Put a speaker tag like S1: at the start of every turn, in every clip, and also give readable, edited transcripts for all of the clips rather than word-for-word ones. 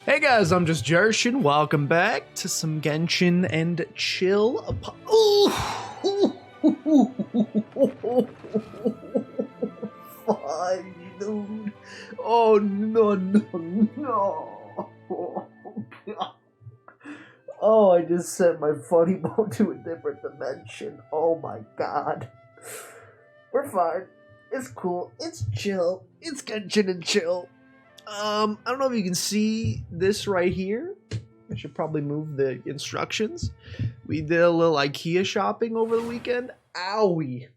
S1: Hey guys, I'm just Genshin. Welcome back to some Genshin and chill. Fine, dude. Oh no. Oh, I just sent my funny bone to a different dimension. Oh my god. We're fine. It's cool. It's chill. It's Genshin and chill. I don't know if you can see this right here. I should probably move the instructions. We did a little IKEA shopping over the weekend. Owie.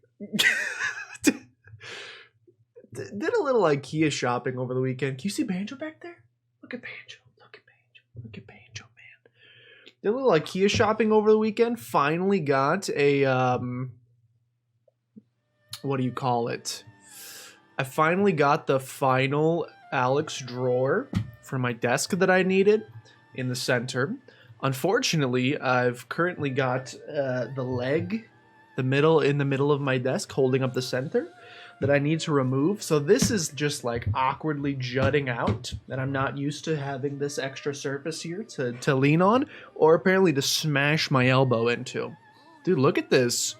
S1: Did a little IKEA shopping over the weekend. Can you see Banjo back there? Look at Banjo. Look at Banjo. Look at Banjo, man. Did a little IKEA shopping over the weekend. Finally got a, what do you call it? I finally got the final Alex drawer for my desk that I needed in the center. Unfortunately, I've currently got the leg, in the middle of my desk holding up the center that I need to remove. So this is just like awkwardly jutting out, and I'm not used to having this extra surface here to lean on, or apparently to smash my elbow into. Dude, look at this.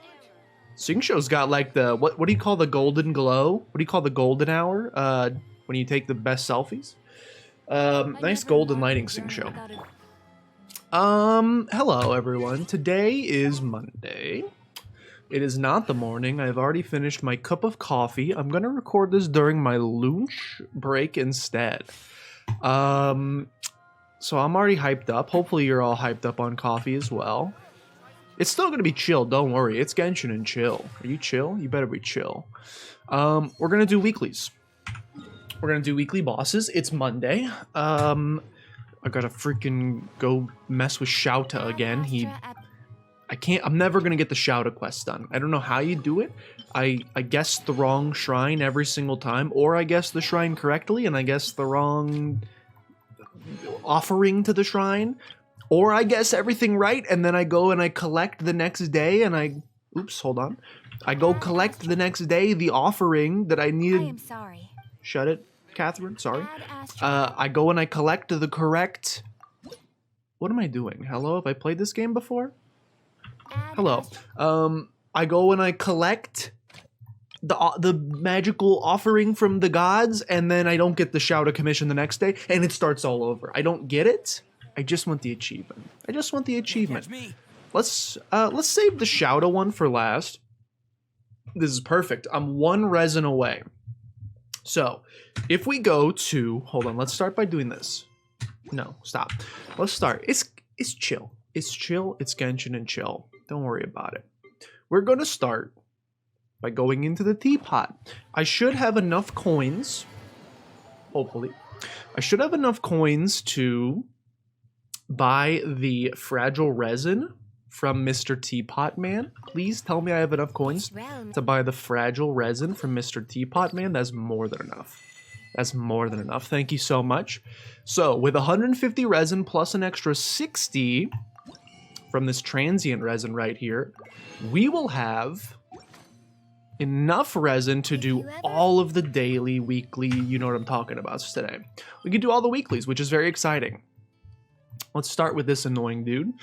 S1: Singshow's got like the, what do you call the golden glow? What do you call the golden hour? When you take the best selfies. Nice golden lighting, Singshow. Hello everyone. Today is Monday. It is not the morning. I've already finished my cup of coffee. I'm gonna record this during my lunch break instead. So I'm already hyped up. Hopefully you're all hyped up on coffee as well. It's still gonna be chill, don't worry. It's Genshin and chill. Are you chill? You better be chill. We're gonna do weeklies. We're gonna do weekly bosses. It's Monday. I gotta freaking go mess with Shouta again. I'm never gonna get the Shouta quest done. I don't know how you do it. I guess the wrong shrine every single time, or I guess the shrine correctly, and I guess the wrong offering to the shrine, or I guess everything right, and then I go and I collect the next day, and oops, hold on. I go collect the next day the offering that I needed.
S2: I am sorry.
S1: Shut it, Catherine, sorry. I go and I collect the correct... What am I doing? Hello, have I played this game before? Hello. I go and I collect the magical offering from the gods, and then I don't get the Shouta commission the next day, and it starts all over. I don't get it. I just want the achievement. I just want the achievement. Let's save the Shouta one for last. This is perfect. I'm one resin away. So, if we go to, hold on, let's start by doing this. No, stop. Let's start. It's chill. It's chill. It's Genshin and chill. Don't worry about it. We're going to start by going into the teapot. I should have enough coins, hopefully. I should have enough coins to buy the fragile resin from Mr. Teapot Man. Please tell me I have enough coins to buy the fragile resin from Mr. Teapot Man. That's more than enough. That's more than enough. Thank you so much. So with 150 resin plus an extra 60 from this transient resin right here, we will have enough resin to do all of the daily, weekly, you know what I'm talking about today. We can do all the weeklies, which is very exciting. Let's start with this annoying dude.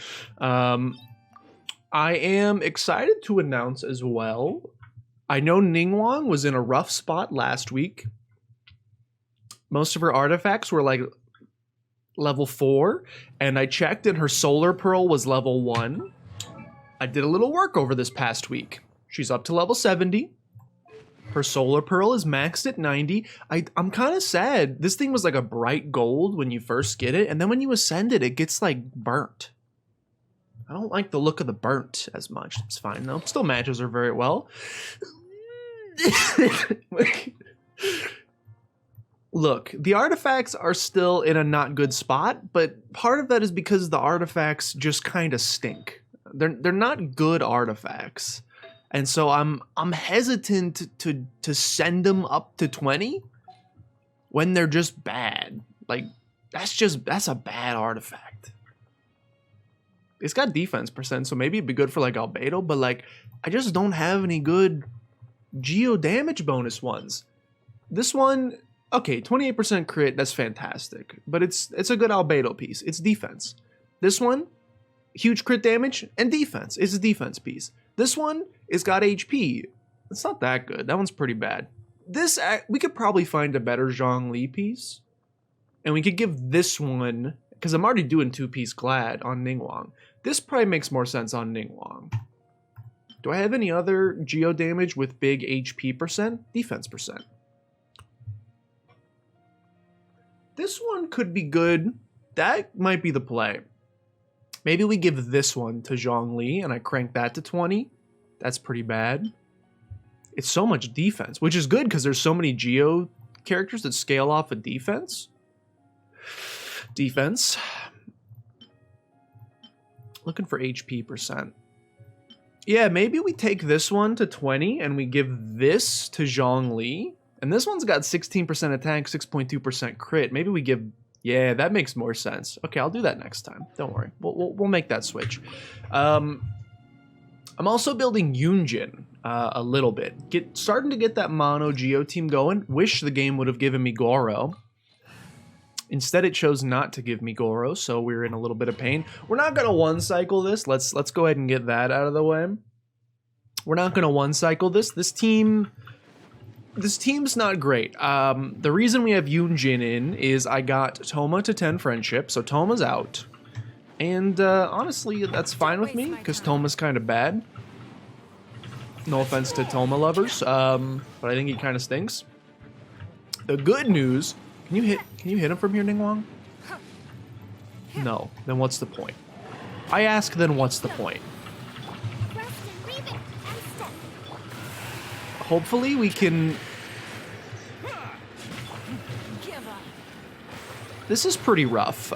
S1: I am excited to announce as well, I know Ningguang was in a rough spot last week. Most of her artifacts were like level 4, and I checked and her solar pearl was level 1. I did a little work over this past week. She's up to level 70. Her solar pearl is maxed at 90. I'm kind of sad. This thing was like a bright gold when you first get it, and then when you ascend it, it gets like burnt. I don't like the look of the burnt as much. It's fine though. Still matches her very well. Look, the artifacts are still in a not good spot, but part of that is because the artifacts just kind of stink. They're not good artifacts. And so I'm hesitant to send them up to 20 when they're just bad. Like that's a bad artifact. It's got defense percent, so maybe it'd be good for like Albedo, but like I just don't have any good geo damage bonus ones. This one Okay, 28% crit, that's fantastic. But it's a good albedo piece. It's defense. This one, huge crit damage and defense. It's a defense piece. This one is got HP. It's not that good. That one's pretty bad. This, we could probably find a better Zhongli piece. And we could give this one, because I'm already doing 2-piece Glad on Ningguang. This probably makes more sense on Ningguang. Do I have any other geo damage with big HP percent? Defense percent. This one could be good. That might be the play. Maybe we give this one to Zhongli and I crank that to 20. That's pretty bad. It's so much defense, which is good because there's so many geo characters that scale off of defense. Defense. Looking for HP percent. Yeah, maybe we take this one to 20 and we give this to Zhongli. And this one's got 16% attack, 6.2% crit. Maybe we give... Yeah, that makes more sense. Okay, I'll do that next time. Don't worry. We'll make that switch. I'm also building Yunjin a little bit. Starting to get that mono geo team going. Wish the game would have given me Goro. Instead, it chose not to give me Goro, so we're in a little bit of pain. We're not going to one-cycle this. Let's go ahead and get that out of the way. We're not going to one-cycle this. This team's not great. The reason we have Yunjin in is I got Toma to 10 friendship, so Toma's out. And honestly, that's fine with me, because Toma's kind of bad. No offense to Toma lovers, but I think he kind of stinks. The good news... Can you hit him from here, Ningguang? No. Then what's the point? I ask, then what's the point? Hopefully we can... This is pretty rough.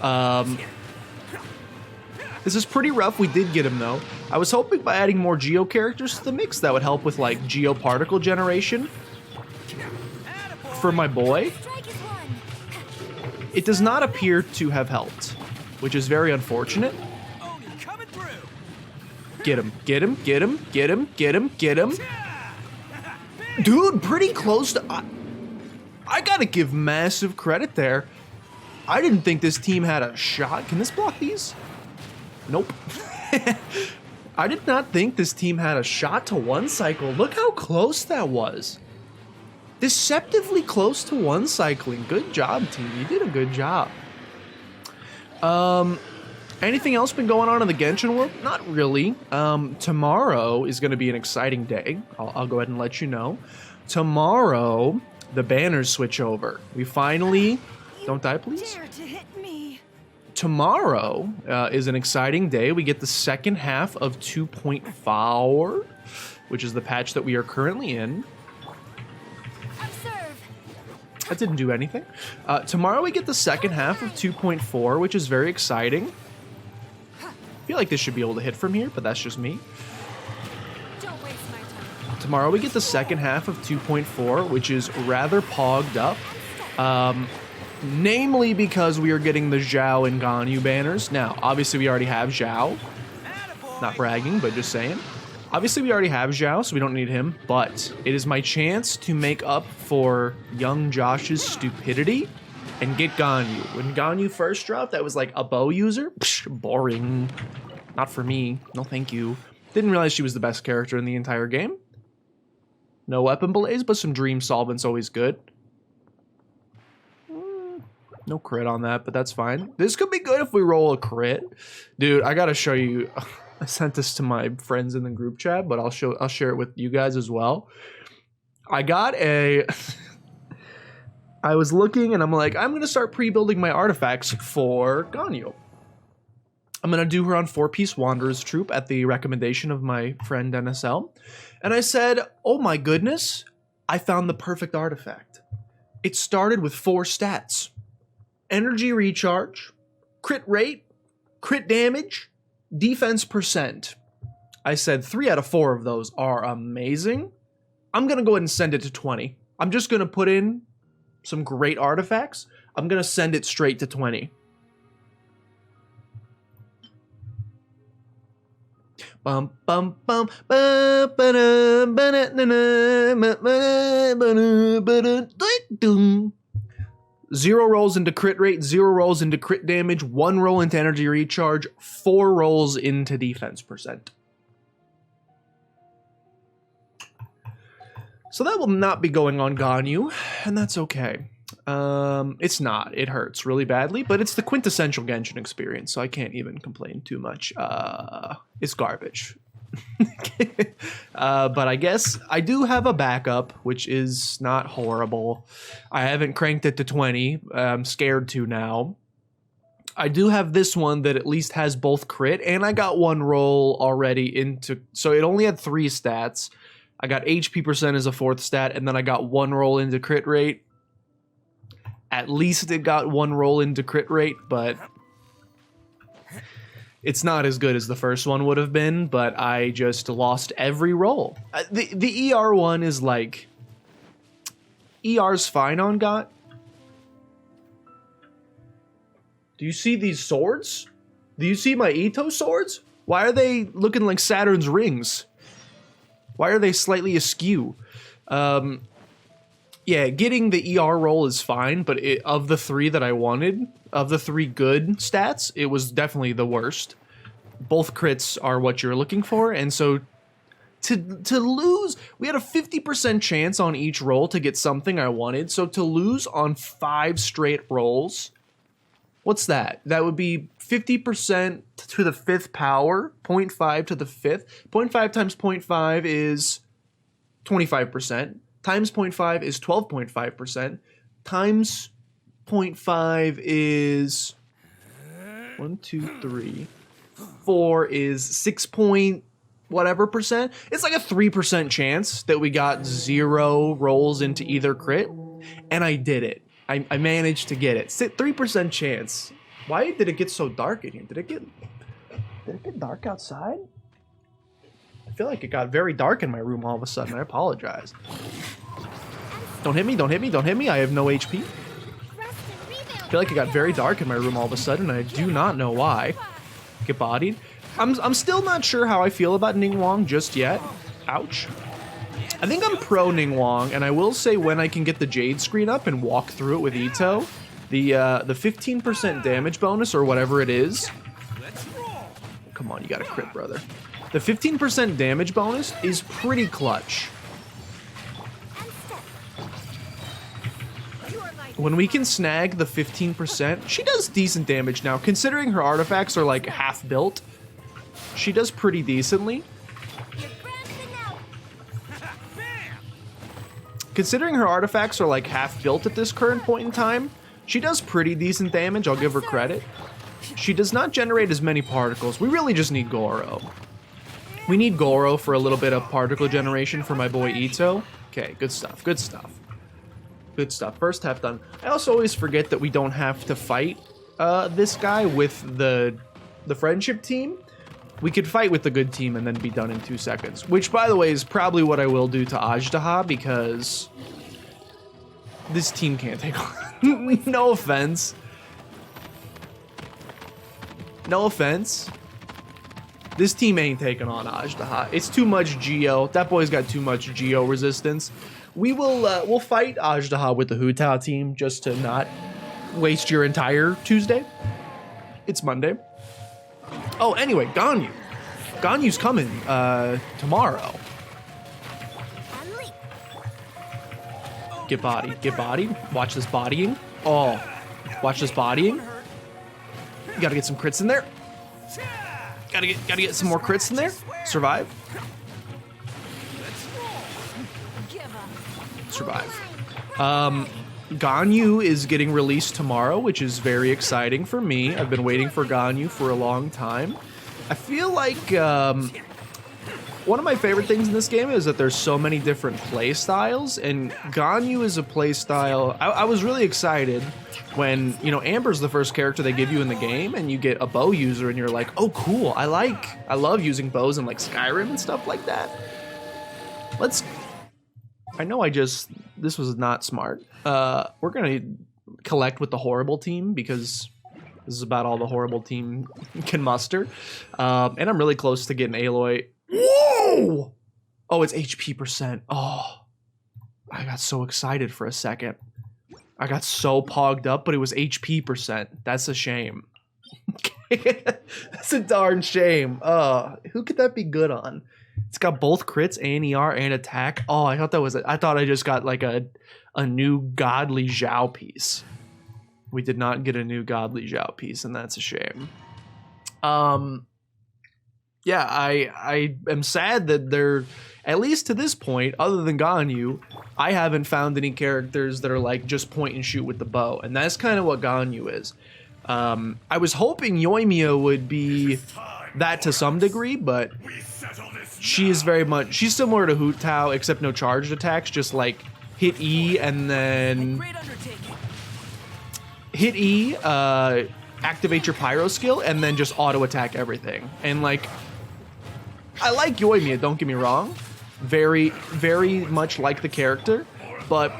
S1: This is pretty rough. We did get him, though. I was hoping by adding more Geo characters to the mix, that would help with, like, Geo particle generation. For my boy. It does not appear to have helped, which is very unfortunate. Get him, get him, get him, get him, get him, get him. Dude, pretty close to... I gotta give massive credit there. I didn't think this team had a shot. Can this block these? Nope. I did not think this team had a shot to one cycle. Look how close that was. Deceptively close to one cycling. Good job, team. You did a good job. Anything else been going on in the Genshin world? Not really. Tomorrow is going to be an exciting day. I'll go ahead and let you know. Tomorrow, the banners switch over. We finally... Don't die, please. Tomorrow is an exciting day. We get the second half of 2.4, which is the patch that we are currently in. That didn't do anything. Tomorrow we get the second half of 2.4, which is very exciting. I feel like this should be able to hit from here, but that's just me. Don't waste my time. Tomorrow we get the second half of 2.4, which is rather pogged up. Namely because we are getting the Zhao and Ganyu banners. Now, obviously we already have Zhao. Not bragging, but just saying. Obviously, we already have Zhao, so we don't need him, but it is my chance to make up for young Josh's stupidity and get Ganyu. When Ganyu first dropped, I was like, a bow user? Psh, boring. Not for me. No, thank you. Didn't realize she was the best character in the entire game. No weapon belays, but some dream solvent's always good. No crit on that, but that's fine. This could be good if we roll a crit. Dude, I gotta show you... I sent this to my friends in the group chat, but I'll share it with you guys as well. I got a... I was looking and I'm like, I'm going to start pre-building my artifacts for Ganyu. I'm going to do her on 4-piece Wanderer's Troop at the recommendation of my friend NSL. And I said, oh my goodness, I found the perfect artifact. It started with 4 stats. Energy recharge, crit rate, crit damage, defense percent. I said 3 out of 4 of those are amazing. I'm going to go ahead and send it to 20. I'm just going to put in some great artifacts. I'm going to send it straight to 20. Bum bum bum ba ba da ba da na na ba ba ba ba da ba da 0 rolls into crit rate, 0 rolls into crit damage, 1 roll into energy recharge, 4 rolls into defense percent. So that will not be going on Ganyu, and that's okay. It's not. It hurts really badly, but it's the quintessential Genshin experience, so I can't even complain too much. It's garbage. But I guess I do have a backup, which is not horrible. I haven't cranked it to 20. I'm scared to now. I do have this one that at least has both crit, and I got 1 roll already into... So it only had 3 stats. I got HP percent as a 4th stat, and then I got 1 roll into crit rate. At least it got 1 roll into crit rate, but it's not as good as the first one would have been, but I just lost every roll. The ER one is like... ER's fine on Got. Do you see these swords? Do you see my Ito swords? Why are they looking like Saturn's rings? Why are they slightly askew? Yeah, getting the ER roll is fine, but of the 3 that I wanted, of the 3 good stats, it was definitely the worst. Both crits are what you're looking for, and so to lose, we had a 50% chance on each roll to get something I wanted, so to lose on 5 straight rolls, what's that? That would be 50% to the 5th power, 0.5 to the 5th. 0.5 times 0.5 is 25%. Times 0.5 is 12.5%. Times 0.5 is 1, 2, 3, 4 is 6 point whatever percent. It's like a 3% chance that we got 0 rolls into either crit, and I did it. I managed to get it. 3% chance. Why did it get so dark in here? Did it get dark outside? I feel like it got very dark in my room all of a sudden. I apologize. Don't hit me, don't hit me, don't hit me. I have no HP. I feel like it got very dark in my room all of a sudden. I do not know why. Get bodied. I'm still not sure how I feel about Ningguang just yet. Ouch. I think I'm pro Ningguang, and I will say when I can get the Jade screen up and walk through it with Ito, the 15% damage bonus or whatever it is. Come on, you got a crit, brother. The 15% damage bonus is pretty clutch. When we can snag the 15%, she does decent damage now. Considering her artifacts are like half built, she does pretty decently. Considering her artifacts are like half built at this current point in time, she does pretty decent damage, I'll give her credit. She does not generate as many particles. We really just need Goro. We need Goro for a little bit of particle generation for my boy Ito. Okay, good stuff, good stuff. Good stuff. First half done. I also always forget that we don't have to fight this guy with the friendship team. We could fight with the good team and then be done in 2 seconds. Which, by the way, is probably what I will do to Ajdaha, because this team can't take on. No offense. No offense. This team ain't taking on Ajdaha. It's too much Geo. That boy's got too much Geo resistance. We'll fight Ajdaha with the Hu Tao team just to not waste your entire Tuesday. It's Monday. Oh, anyway, Ganyu. Ganyu's coming tomorrow. Get bodied, get bodied. Watch this bodying. Oh, watch this bodying. You gotta get some crits in there. Gotta get some more crits in there. Survive. Survive. Ganyu is getting released tomorrow, which is very exciting for me. I've been waiting for Ganyu for a long time. I feel like one of my favorite things in this game is that there's so many different play styles, and Ganyu is a play style. I was really excited when, you know, Amber's the first character they give you in the game, and you get a bow user, and you're like, oh, cool. I love using bows in like Skyrim and stuff like that. I know this was not smart. We're gonna collect with the horrible team because this is about all the horrible team can muster. And I'm really close to getting Aloy. Whoa! Oh, it's HP percent. Oh, I got so excited for a second. I got so pogged up, but it was HP percent. That's a shame. That's a darn shame. Who could that be good on? It's got both crits and ER and attack. Oh, I thought that was I thought I just got like a new godly Zhao piece. We did not get a new godly Zhao piece, and that's a shame. Yeah, I am sad that they're, at least to this point, other than Ganyu, I haven't found any characters that are like just point and shoot with the bow, and that's kind of what Ganyu is. I was hoping Yoimiya would be that to some degree, but she is very much, she's similar to Hu Tao, except no charged attacks, just like hit E and then hit E, activate your pyro skill, and then just auto attack everything. And like, I like Yoimiya, don't get me wrong. Very, very much like the character, but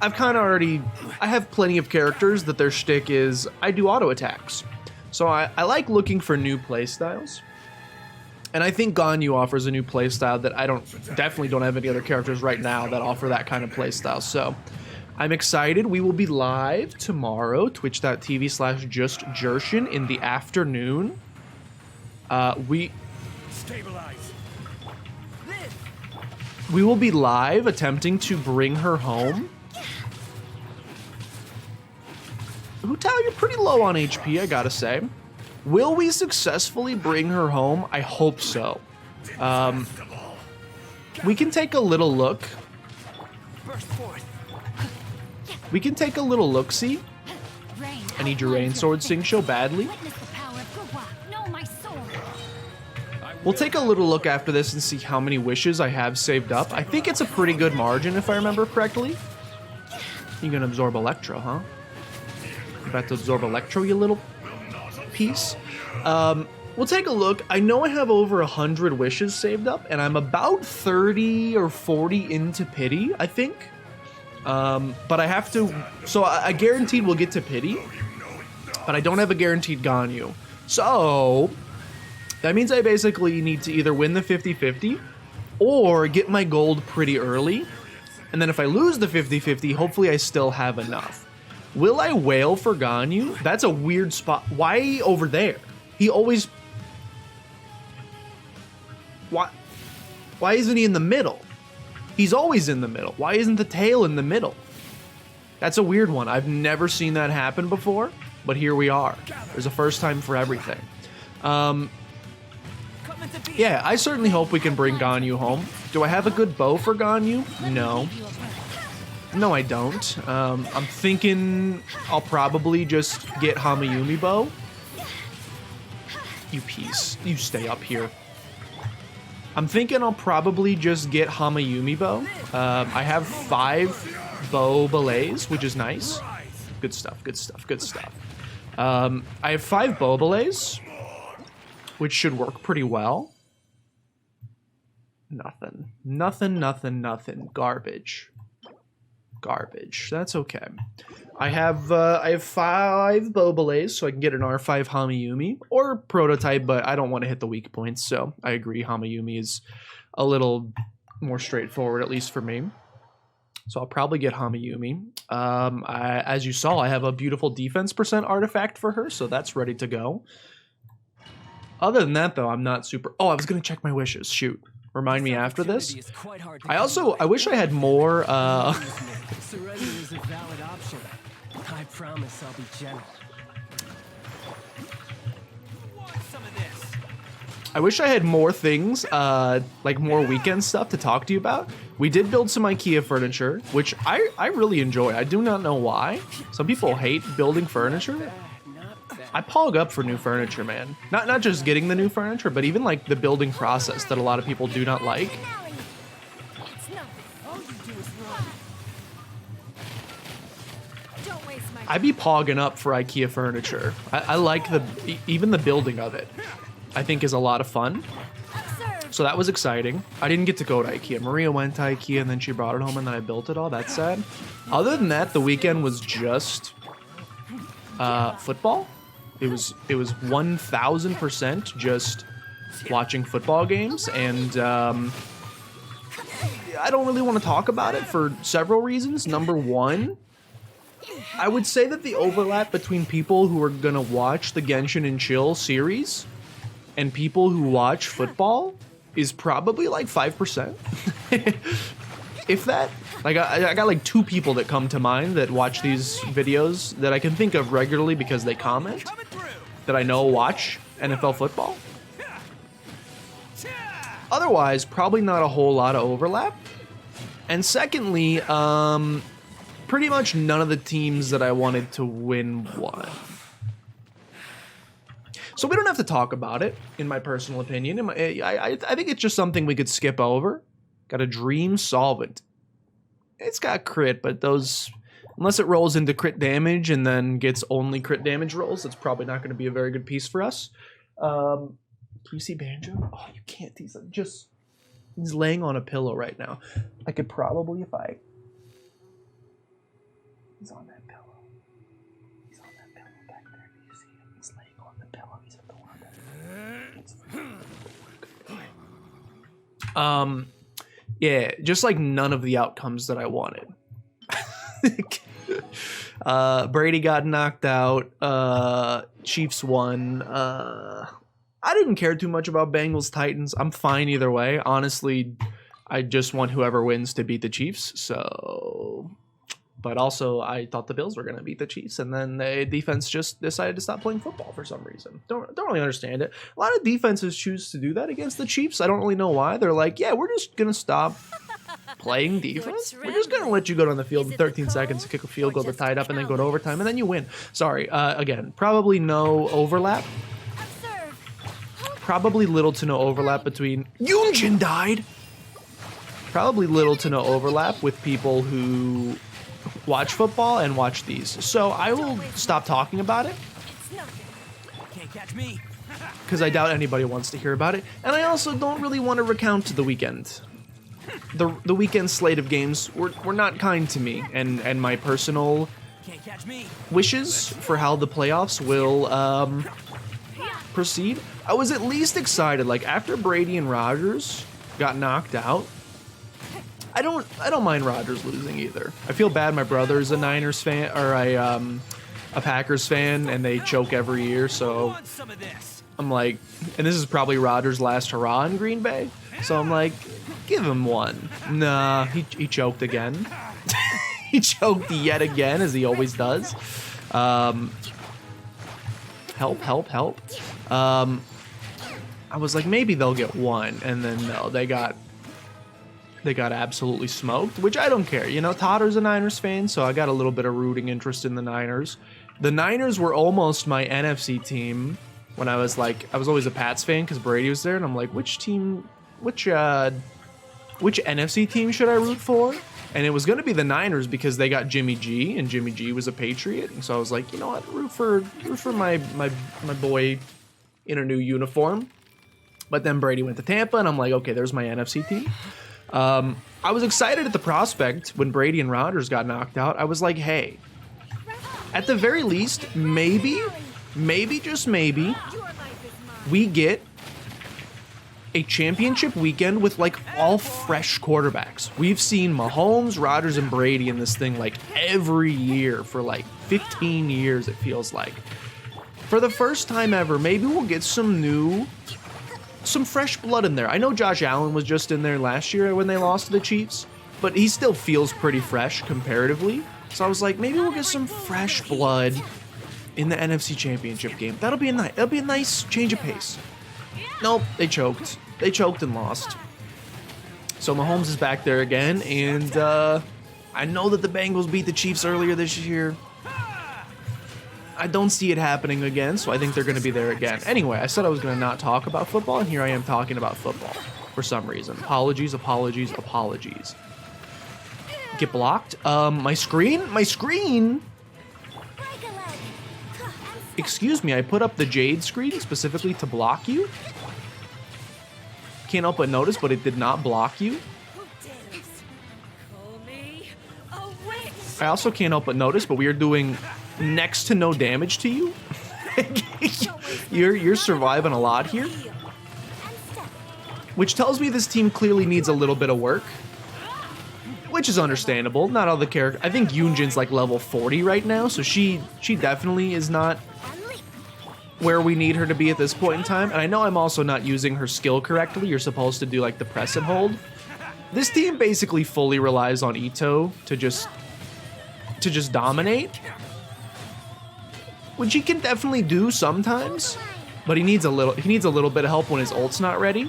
S1: I've kind of already, I have plenty of characters that their shtick is, I do auto attacks. So I like looking for new playstyles. And I think Ganyu offers a new playstyle that I definitely don't have any other characters right now that offer that kind of playstyle. So I'm excited. We will be live tomorrow, twitch.tv/justjershin in the afternoon. We will be live attempting to bring her home. Hu Tao, you're pretty low on HP, I gotta say. Will we successfully bring her home? I hope so. We can take a little look. We can take a little look-see. I need your Rain Sword Sing-Show badly. We'll take a little look after this and see how many wishes I have saved up. I think it's a pretty good margin, if I remember correctly. You can absorb Electro, huh? You about to absorb Electro, you little piece? We'll take a look. I know I have over 100 wishes saved up, and I'm about 30 or 40 into Pity, I think. But I have to... So I guaranteed we'll get to Pity, but I don't have a guaranteed Ganyu. So that means I basically need to either win the 50-50 or get my gold pretty early. And then if I lose the 50-50, hopefully I still have enough. Will I wail for Ganyu? That's a weird spot. Why over there? He always... Why isn't he in the middle? He's always in the middle. Why isn't the tail in the middle? That's a weird one. I've never seen that happen before, but here we are. There's a first time for everything. Yeah, I certainly hope we can bring Ganyu home. Do I have a good bow for Ganyu? No. No, I don't. I'm thinking I'll probably just get Hamayumi bow. You piece. You stay up here. I'm thinking I'll probably just get Hamayumi bow. I have 5 bow belays, which is nice. Good stuff, good stuff, good stuff. I have 5 bow belays, which should work pretty well. Nothing. Nothing, nothing, nothing. Garbage. Garbage. That's okay. I have 5 bow belays, so I can get an R5 Hamayumi or prototype, but I don't want to hit the weak points, so I agree Hamayumi is a little more straightforward, at least for me. So I'll probably get Hamayumi. As you saw, I have a beautiful defense percent artifact for her, so that's ready to go. Other than that, though, I'm not super... Oh, I was going to check my wishes. Shoot. Remind me after this. I wish I had more...
S2: Resin is a valid option. I promise I'll be gentle.
S1: I wish I had more things, like more weekend stuff to talk to you about. We did build some IKEA furniture, which I really enjoy. I do not know why. Some people hate building furniture. I pog up for new furniture, man. Not just getting the new furniture, but even like the building process that a lot of people do not like. I be pogging up for IKEA furniture. I like even the building of it. I think is a lot of fun. So that was exciting. I didn't get to go to IKEA. Maria went to IKEA and then she brought it home and then I built it all. That's sad. Other than that, the weekend was just football. It was 1000% just watching football games, and I don't really want to talk about it for several reasons. Number one, I would say that the overlap between people who are gonna watch the Genshin and Chill series and people who watch football is probably like 5%. If that. Like, I got like 2 people that come to mind that watch these videos that I can think of regularly because they comment, that I know watch NFL football. Otherwise, probably not a whole lot of overlap. And secondly, pretty much none of the teams that I wanted to win won. So we don't have to talk about it, in my personal opinion. I think it's just something we could skip over. Got a Dream Solvent. It's got crit, but those, unless it rolls into crit damage and then gets only crit damage rolls, it's probably not going to be a very good piece for us. PC Banjo? Oh, you can't. He's laying on a pillow right now. I could probably, if I... He's on that pillow. He's on that pillow back there. Do you see him? He's laying on the pillow. He's at the one. Yeah, just like none of the outcomes that I wanted. Brady got knocked out. Chiefs won. I didn't care too much about Bengals Titans. I'm fine either way. Honestly, I just want whoever wins to beat the Chiefs. So, but also I thought the Bills were going to beat the Chiefs, and then the defense just decided to stop playing football for some reason. Don't really understand it. A lot of defenses choose to do that against the Chiefs. I don't really know why. They're like, yeah, we're just going to stop playing defense. We're just going to let you go on the field in 13 seconds to kick a field goal to tie it up and then go to overtime, and then you win. Sorry. Again, probably no overlap. Probably little to no overlap between... Yunjin died! Probably little to no overlap with people who watch football and watch these. So I will stop talking about it.
S2: Can't catch me.
S1: Because I doubt anybody wants to hear about it. And I also don't really want to recount the weekend. The weekend slate of games were not kind to me. And my personal wishes for how the playoffs will proceed. I was at least excited. Like, after Brady and Rodgers got knocked out, I don't mind Rodgers losing either. I feel bad. My brother's a Niners fan, or a Packers fan, and they choke every year. So I'm like, and this is probably Rodgers' last hurrah in Green Bay. So I'm like, give him one. Nah, he choked again. He choked yet again, as he always does. Help. I was like, maybe they'll get one, and then no, they got absolutely smoked, which I don't care. You know, Totter's a Niners fan, so I got a little bit of rooting interest in the Niners. The Niners were almost my NFC team when I was always a Pats fan because Brady was there, and I'm like, which NFC team should I root for? And it was going to be the Niners because they got Jimmy G, and Jimmy G was a Patriot, and so I was like, you know what, root for my boy in a new uniform. But then Brady went to Tampa, and I'm like, okay, there's my NFC team. I was excited at the prospect when Brady and Rodgers got knocked out. I was like, hey, at the very least, maybe, just maybe, we get a championship weekend with like all fresh quarterbacks. We've seen Mahomes, Rodgers, and Brady in this thing like every year for like 15 years, it feels like. For the first time ever, maybe we'll get some fresh blood in there. I know Josh Allen was just in there last year when they lost to the Chiefs, but he still feels pretty fresh comparatively. So I was like, maybe we'll get some fresh blood in the NFC Championship game. That'll be a nice change of pace. Nope, they choked. They choked and lost. So Mahomes is back there again, and I know that the Bengals beat the Chiefs earlier this year. I don't see it happening again, so I think they're going to be there again. Anyway, I said I was going to not talk about football, and here I am talking about football for some reason. Apologies. Get blocked. My screen. Excuse me, I put up the Jade screen specifically to block you. Can't help but notice, but it did not block you. I also can't help but notice, but we are doing next to no damage to you. You're surviving a lot here, which tells me this team clearly needs a little bit of work. which is understandable. Not all the character. I think Yunjin's like level 40 right now, so she definitely is not where we need her to be at this point in time. And I know I'm also not using her skill correctly. You're supposed to do like the press and hold. This team basically fully relies on Ito to just dominate, which he can definitely do sometimes, but he needs a little bit of help when his ult's not ready.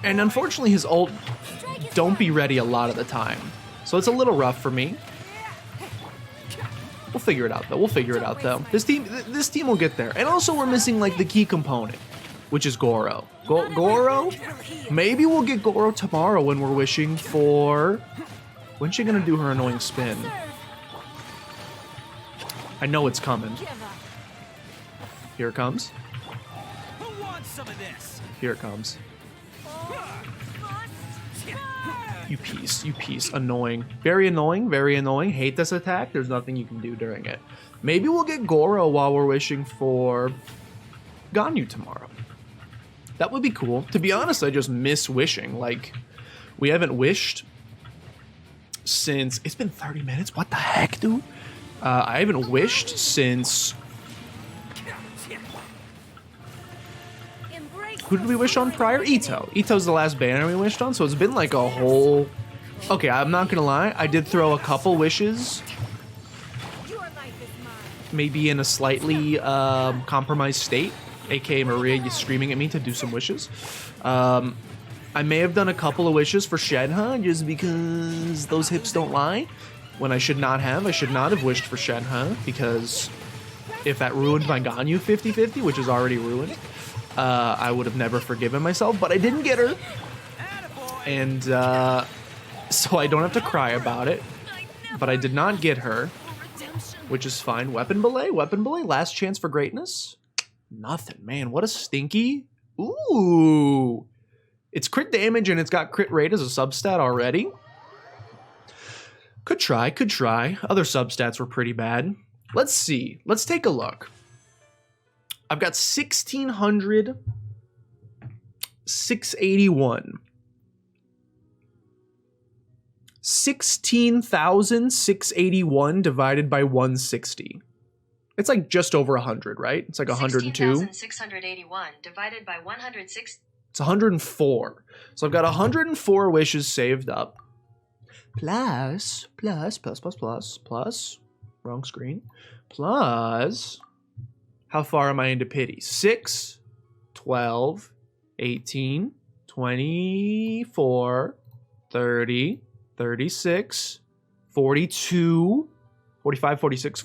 S1: And unfortunately, his ult don't be ready a lot of the time, so it's a little rough for me. We'll figure it out though. This team will get there. And also, we're missing like the key component, which is Goro. Goro? Maybe we'll get Goro tomorrow when we're wishing for... When's she gonna do her annoying spin? I know it's coming. Here it comes. Here it comes. You piece. Annoying. Very annoying. Hate this attack. There's nothing you can do during it. Maybe we'll get Goro while we're wishing for Ganyu tomorrow. That would be cool. To be honest, I just miss wishing. Like, we haven't wished since... It's been 30 minutes? What the heck, dude? I haven't wished since... Who did we wish on prior? Ito. Ito's the last banner we wished on, so it's been like a whole... Okay, I'm not gonna lie. I did throw a couple wishes. Maybe in a slightly compromised state. AKA Maria screaming at me to do some wishes. I may have done a couple of wishes for Shenhe just because those hips don't lie. When I should not have. I should not have wished for Shenhe because if that ruined my Ganyu 50-50, which is already ruined, I would have never forgiven myself, but I didn't get her. And so I don't have to cry about it. But I did not get her, which is fine. Weapon Belay, last chance for greatness. Nothing, man. What a stinky. Ooh. It's crit damage and it's got crit rate as a substat already. Could try. Other substats were pretty bad. Let's see. Let's take a look. I've got 1600, 681. 16,681 divided by 160. It's like just over 100, right? It's like 102.
S3: 16,681 divided by 106.
S1: It's 104. So I've got 104 wishes saved up. Plus, wrong screen. Plus, how far am I into pity? 6, 12, 18, 24, 30, 36, 42, 45, 46,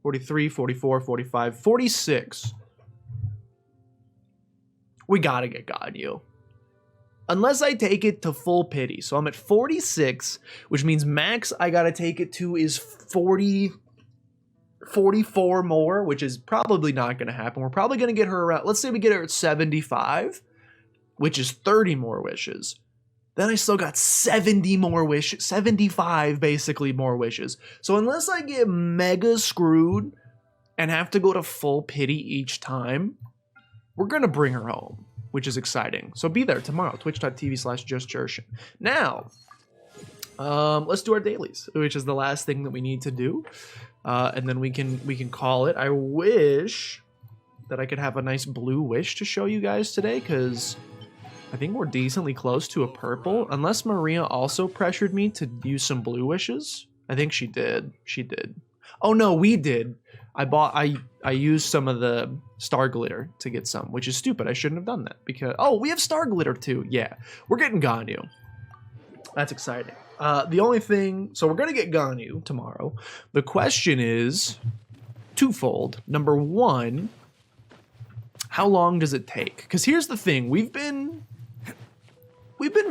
S1: 43, 44, 45, 46. We gotta get Ganyu. Unless I take it to full pity. So I'm at 46, which means max I gotta take it to is 40, 44 more, which is probably not gonna happen. We're probably gonna get her around, let's say we get her at 75, which is 30 more wishes. Then I still got 70 more wishes, 75 basically more wishes. So unless I get mega screwed and have to go to full pity each time, we're gonna bring her home, which is exciting. So be there tomorrow, twitch.tv/justjershon. Now, let's do our dailies, which is the last thing that we need to do. And then we can call it. I wish that I could have a nice blue wish to show you guys today, because I think we're decently close to a purple, unless Maria also pressured me to use some blue wishes. I think she did. Oh no, we did. I used some of the star glitter to get some, which is stupid. I shouldn't have done that because, oh, we have star glitter too. Yeah, we're getting Ganyu. That's exciting. The only thing, so we're gonna get Ganyu tomorrow. The question is twofold. Number one, how long does it take? Because here's the thing, we've been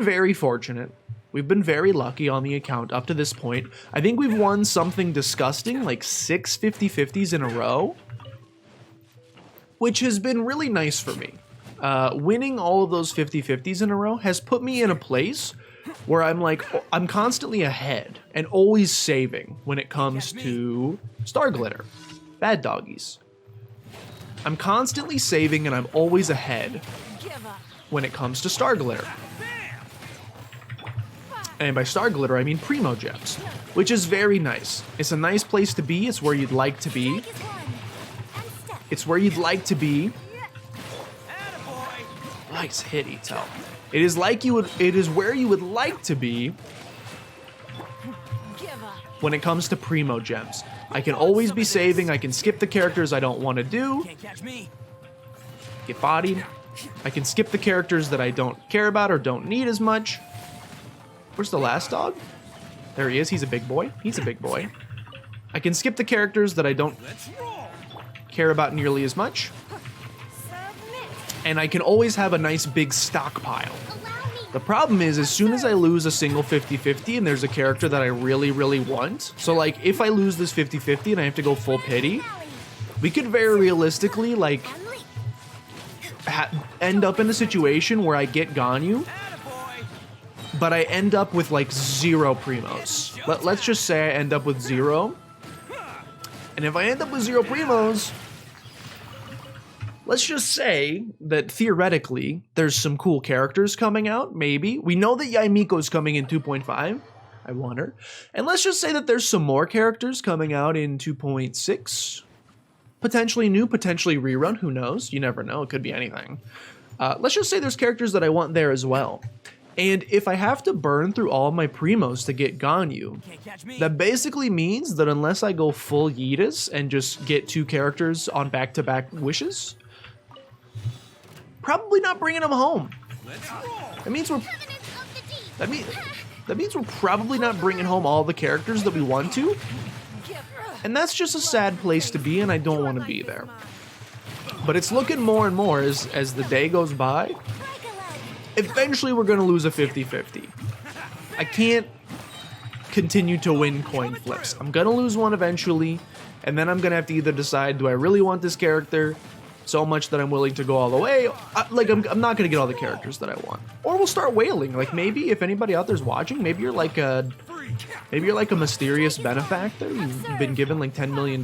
S1: very fortunate. We've been very lucky on the account up to this point. I think we've won something disgusting, like 6 50-50s in a row, which has been really nice for me. Winning all of those 50-50s in a row has put me in a place where I'm constantly ahead and always saving when it comes to star glitter. Bad doggies. I'm constantly saving and I'm always ahead. when it comes to Star Glitter. And by Star Glitter, I mean Primo Gems, which is very nice. It's a nice place to be. It's where you'd like to be. It's where you'd like to be. Nice hit, Ito. It is like you would. It is where you would like to be when it comes to Primo Gems. I can always be saving. I can skip the characters I don't want to do. Get bodied. I can skip the characters that I don't care about or don't need as much. Where's the last dog? There he is. He's a big boy. He's a big boy. I can skip the characters that I don't care about nearly as much. And I can always have a nice big stockpile. The problem is, as soon as I lose a single 50-50 and there's a character that I really, really want, so like if I lose this 50-50 and I have to go full pity, we could very realistically like end up in a situation where I get Ganyu, but I end up with like 0 primos. Let's just say I end up with 0. And if I end up with 0 primos, let's just say that theoretically there's some cool characters coming out, maybe. We know that Yaimiko's coming in 2.5. I want her. And let's just say that there's some more characters coming out in 2.6. Potentially new, potentially rerun, who knows? You never know, it could be anything. Let's just say there's characters that I want there as well. And if I have to burn through all my primos to get Ganyu, that basically means that unless I go full Yeetus and just get 2 characters on back-to-back wishes, probably not bringing them home. That means we're probably not bringing home all the characters that we want to, and that's just a sad place to be, and I don't want to be there. But it's looking more and more as the day goes by. Eventually, we're going to lose a 50-50. I can't continue to win coin flips. I'm going to lose one eventually, and then I'm going to have to either decide, do I really want this character so much that I'm willing to go all the way? I'm not going to get all the characters that I want. Or we'll start whaling. Like, maybe if anybody out there's watching, maybe you're like a mysterious benefactor. You've been given like $10 million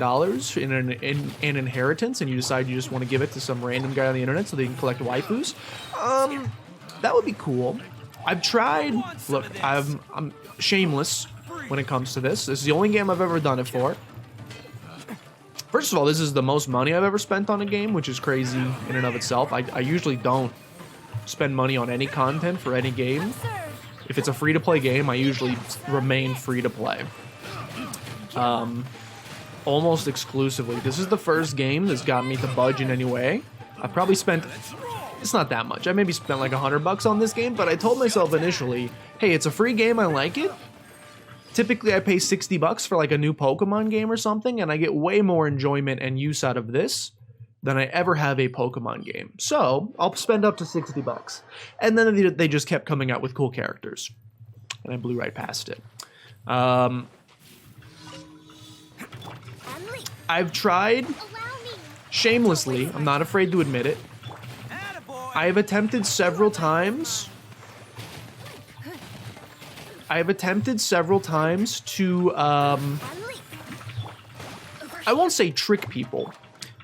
S1: in an inheritance, and you decide you just want to give it to some random guy on the internet so they can collect waifus. That would be cool. I've tried. Look, I'm shameless when it comes to this. This is the only game I've ever done it for. First of all, this is the most money I've ever spent on a game, which is crazy in and of itself. I usually don't spend money on any content for any game. If it's a free-to-play game, I usually remain free-to-play. Almost exclusively. This is the first game that's got me to budge in any way. I've probably spent... It's not that much. I maybe spent like $100 on this game, but I told myself initially, hey, it's a free game, I like it. Typically, I pay $60 for like a new Pokemon game or something, and I get way more enjoyment and use out of this than I ever have a Pokemon game. So, I'll spend up to $60. And then they just kept coming out with cool characters. And I blew right past it. I've tried, shamelessly, I'm not afraid to admit it, I have attempted several times to, I won't say trick people,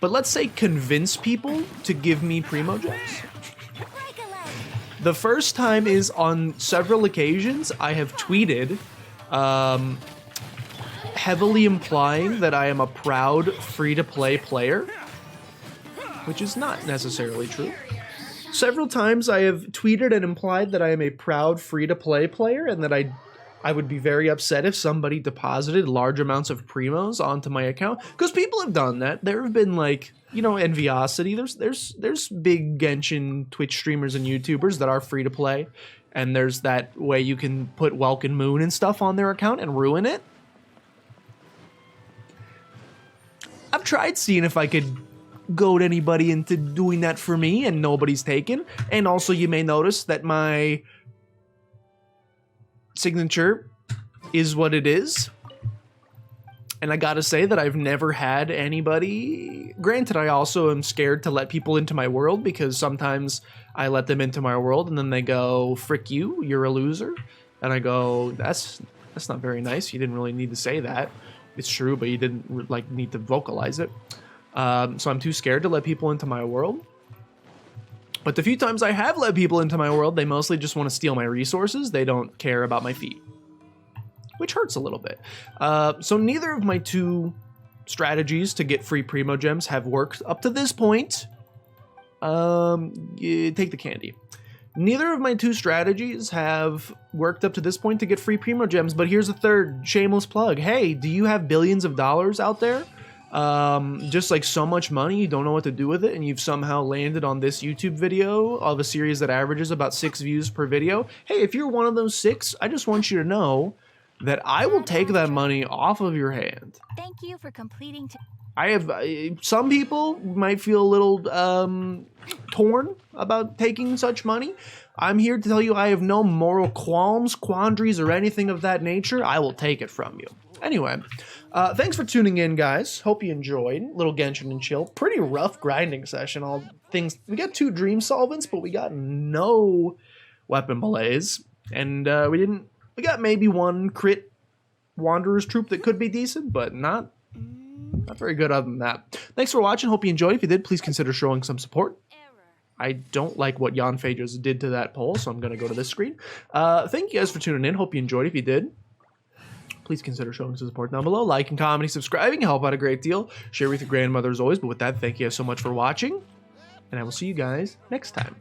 S1: but let's say convince people to give me Primo Gems. The first time is on several occasions I have tweeted, heavily implying that I am a proud free-to-play player, which is not necessarily true. Several times I have tweeted and implied that I am a proud free-to-play player and that I would be very upset if somebody deposited large amounts of primos onto my account. Because people have done that. There have been like, you know, enviosity. There's big Genshin Twitch streamers and YouTubers that are free-to-play. And there's that way you can put Welkin Moon and stuff on their account and ruin it. I've tried seeing if I could goad anybody into doing that for me, and nobody's taken. And also, you may notice that my signature is what it is. And I gotta say that I've never had anybody... Granted, I also am scared to let people into my world, because sometimes I let them into my world and then they go, frick you, you're a loser. And I go, that's not very nice. You didn't really need to say that. It's true, but you didn't like need to vocalize it. So I'm too scared to let people into my world. But the few times I have let people into my world, they mostly just want to steal my resources. They don't care about my feet, which hurts a little bit. So neither of my two strategies to get free Primo Gems have worked up to this point. Take the candy. Neither of my two strategies have worked up to this point to get free Primo Gems, but here's a third shameless plug. Hey, do you have billions of dollars out there? Just like so much money, you don't know what to do with it, and you've somehow landed on this YouTube video of a series that averages about 6 views per video. Hey, if you're one of those 6, I just want you to know that I will take that money off of your hand.
S4: Thank you for completing.
S1: I have some people might feel a little torn about taking such money. I'm here to tell you I have no moral qualms, quandaries, or anything of that nature. I will take it from you. Anyway, thanks for tuning in, guys. Hope you enjoyed. Little Genshin and chill. Pretty rough grinding session. All things. We got 2 dream solvents, but we got no weapon malaise, and we got maybe 1 crit Wanderer's Troop that could be decent, but not very good other than that. Thanks for watching. Hope you enjoyed. If you did, please consider showing some support. I don't like what Jan Phaedrus did to that poll, so I'm going to go to this screen. Thank you guys for tuning in. Hope you enjoyed. If you did, please consider showing some support down below. Liking, commenting, subscribing. Help out a great deal. Share with your grandmother as always. But with that, thank you guys so much for watching, and I will see you guys next time.